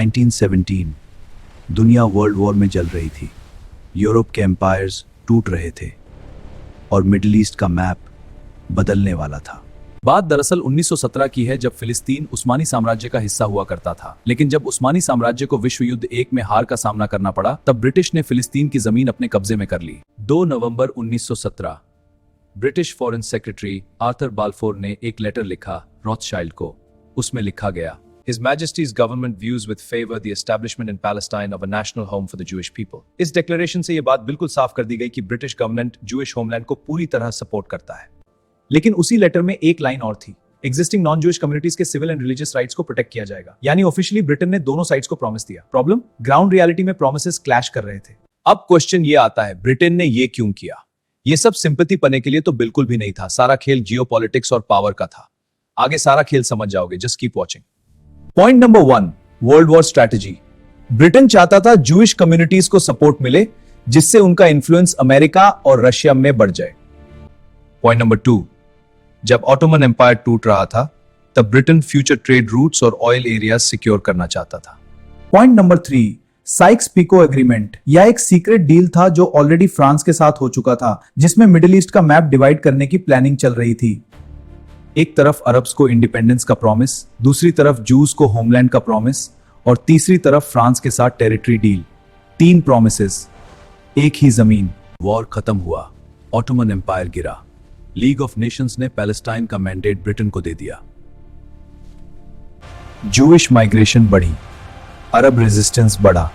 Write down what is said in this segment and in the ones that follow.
1917 दुनिया world war में जल रही थी। यूरोप के एम्पायर्स टूट रहे थे और मिडिल ईस्ट का मैप बदलने वाला था। बात दरअसल 1917 की है, जब फिलिस्तीन उस्मानी साम्राज्य का हिस्सा हुआ करता था। लेकिन जब उस्मानी साम्राज्य को विश्व युद्ध एक में हार का सामना करना पड़ा, तब ब्रिटिश ने फिलिस्तीन की जमीन अपने कब्जे में कर ली। 2 नवंबर 1917 British foreign secretary Arthur Balfour ने एक लेटर लिखा रॉथशाइल्ड को। उसमें लिखा गया, His Majesty's government views with favor the establishment in Palestine of a national home for the Jewish people. इस डिक्लेरेशन से यह बात बिल्कुल साफ कर दी गई कि ब्रिटिश गवर्नमेंट जूइश होमलैंड को पूरी तरह सपोर्ट करता है। लेकिन उसी लेटर में एक लाइन और थी, एग्जिस्टिंग नॉन जूइश कम्युनिटीज के सिविल एंड रिलीजियस राइट्स को प्रोटेक्ट किया जाएगा। यानी ऑफिशियली ब्रिटेन ने दोनों साइड्स को प्रॉमिस दिया। प्रॉब्लम, ग्राउंड रियलिटी में प्रॉमिसेस क्लैश कर रहे थे। अब क्वेश्चन ये आता है, ब्रिटेन ने ये क्यों किया? ये सब सिंपैथी पाने के लिए तो बिल्कुल भी नहीं था। सारा खेल जियोपॉलिटिक्स और पावर का था। आगे सारा खेल समझ जाओगे, just keep watching. Point number 1, world war strategy. Britain चाहता था जूइश कम्युनिटीज को सपोर्ट मिले, जिससे उनका इन्फ्लुएंस अमेरिका और रशिया में बढ़ जाए। पॉइंट नंबर 2, जब ऑटोमन एम्पायर टूट रहा था, तब ब्रिटेन फ्यूचर ट्रेड रूट्स और ऑयल एरियाज सिक्योर करना चाहता था। Point number 3, Sikes-pico agreement. यह एक सीक्रेट डील था जो ऑलरेडी फ्रांस के साथ हो चुका था, जिसमें मिडिल ईस्ट का मैप डिवाइड करने की प्लानिंग चल रही थी। एक तरफ अरब्स को इंडिपेंडेंस का प्रॉमिस, दूसरी तरफ जूस को होमलैंड का प्रॉमिस और तीसरी तरफ फ्रांस के साथ टेरिटरी डील। 3 प्रॉमिसेस, एक ही जमीन। वॉर खत्म हुआ, ऑटोमन एम्पायर गिरा, लीग ऑफ नेशंस ने पैलेस्टाइन का मैंडेट ब्रिटेन को दे दिया। जूइश माइग्रेशन बढ़ी, अरब रेजिस्टेंस बढ़ा,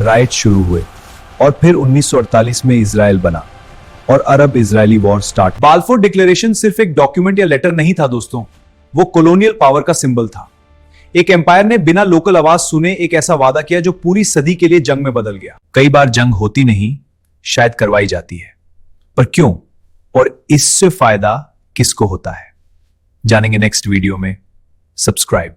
राइट शुरू हुए और फिर 1948 में इजराइल बना और Arab Israeli war start. Balfour declaration सिर्फ एक डॉक्यूमेंट या लेटर नहीं था दोस्तों, वो कॉलोनियल पावर का सिंबल था। एक एम्पायर ने बिना लोकल आवाज सुने एक ऐसा वादा किया जो पूरी सदी के लिए जंग में बदल गया। कई बार जंग होती नहीं, शायद करवाई जाती है, पर क्यों और इससे फायदा किसको होता है, जानेंगे नेक्स्ट वीडियो में। सब्सक्राइब।